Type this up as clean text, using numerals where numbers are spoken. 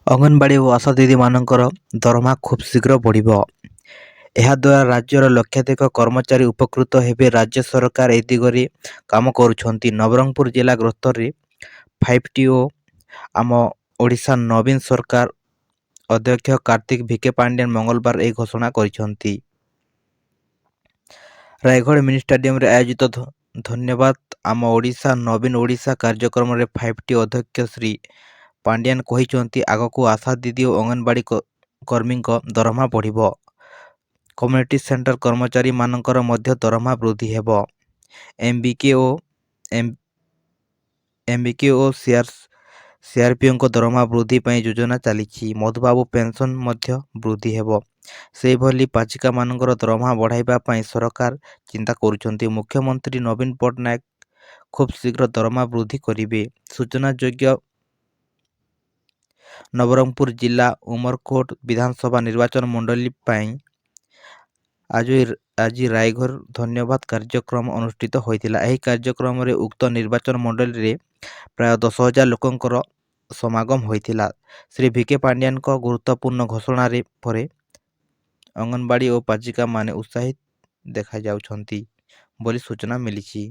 ଅଙ୍ଗନବାଡ଼ି ଓ ଆଶା ଦିଦିମାନଙ୍କର ଦରମା ଖୁବ୍ ଶୀଘ୍ର ବଢ଼ିବ। ଏହାଦ୍ୱାରା ରାଜ୍ୟର ଲକ୍ଷାଧିକ କର୍ମଚାରୀ ଉପକୃତ ହେବେ। ରାଜ୍ୟ ସରକାର ଏ ଦିଗରେ କାମ କରୁଛନ୍ତି। ନବରଙ୍ଗପୁର ଜିଲ୍ଲା ଗସ୍ତରେ 5T ଓ ଆମ ଓଡ଼ିଶା ନବୀନ ସରକାର ଅଧ୍ୟକ୍ଷ କାର୍ତ୍ତିକ ଭିକେ ପାଣ୍ଡିଆନ ମଙ୍ଗଳବାର ଏହି ଘୋଷଣା କରିଛନ୍ତି। ରାୟଗଡ଼ ମିନି ଷ୍ଟାଡିୟମରେ ଆୟୋଜିତ ଧନ୍ୟବାଦ ଆମ ଓଡ଼ିଶା ନବୀନ ଓଡ଼ିଶା କାର୍ଯ୍ୟକ୍ରମରେ 5T ଅଧ୍ୟକ୍ଷ ଶ୍ରୀ ପାଣ୍ଡିଆନ କହିଛନ୍ତି, ଆଗକୁ ଆଶା ଦିଦି ଓ ଅଙ୍ଗନବାଡ଼ି କର୍ମୀଙ୍କ ଦରମା ବଢ଼ିବ। କମ୍ୟୁନିଟି ସେଣ୍ଟର କର୍ମଚାରୀମାନଙ୍କର ମଧ୍ୟ ଦରମା ବୃଦ୍ଧି ହେବ। ଏମ୍ବିକେ ଓ ସିଆର୍ପିଓଙ୍କ ଦରମା ବୃଦ୍ଧି ପାଇଁ ଯୋଜନା ଚାଲିଛି। ମଧୁବାବୁ ପେନ୍ସନ୍ ମଧ୍ୟ ବୃଦ୍ଧି ହେବ। ସେହିଭଳି ପାଚିକାମାନଙ୍କର ଦରମା ବଢ଼ାଇବା ପାଇଁ ସରକାର ଚିନ୍ତା କରୁଛନ୍ତି। ମୁଖ୍ୟମନ୍ତ୍ରୀ ନବୀନ ପଟ୍ଟନାୟକ ଖୁବ୍ ଶୀଘ୍ର ଦରମା ବୃଦ୍ଧି କରିବେ। ସୂଚନାଯୋଗ୍ୟ, ନବରଙ୍ଗପୁର ଜିଲ୍ଲା ଉମରକୋଟ ବିଧାନସଭା ନିର୍ବାଚନ ମଣ୍ଡଳୀ ପାଇଁ ଆଜି ରାୟଗଡ଼ ଧନ୍ୟବାଦ କାର୍ଯ୍ୟକ୍ରମ ଅନୁଷ୍ଠିତ ହୋଇଥିଲା। ଏହି କାର୍ଯ୍ୟକ୍ରମରେ ଉକ୍ତ ନିର୍ବାଚନ ମଣ୍ଡଳୀରେ ପ୍ରାୟ 10,000 ଲୋକଙ୍କର ସମାଗମ ହୋଇଥିଲା। ଶ୍ରୀ ଭିକେ ପାଣ୍ଡିଆନଙ୍କ ଗୁରୁତ୍ୱପୂର୍ଣ୍ଣ ଘୋଷଣାରେ ପରେ ଅଙ୍ଗନବାଡ଼ି ଓ ପାଚିକାମାନେ ଉତ୍ସାହିତ ଦେଖାଯାଉଛନ୍ତି ବୋଲି ସୂଚନା ମିଳିଛି।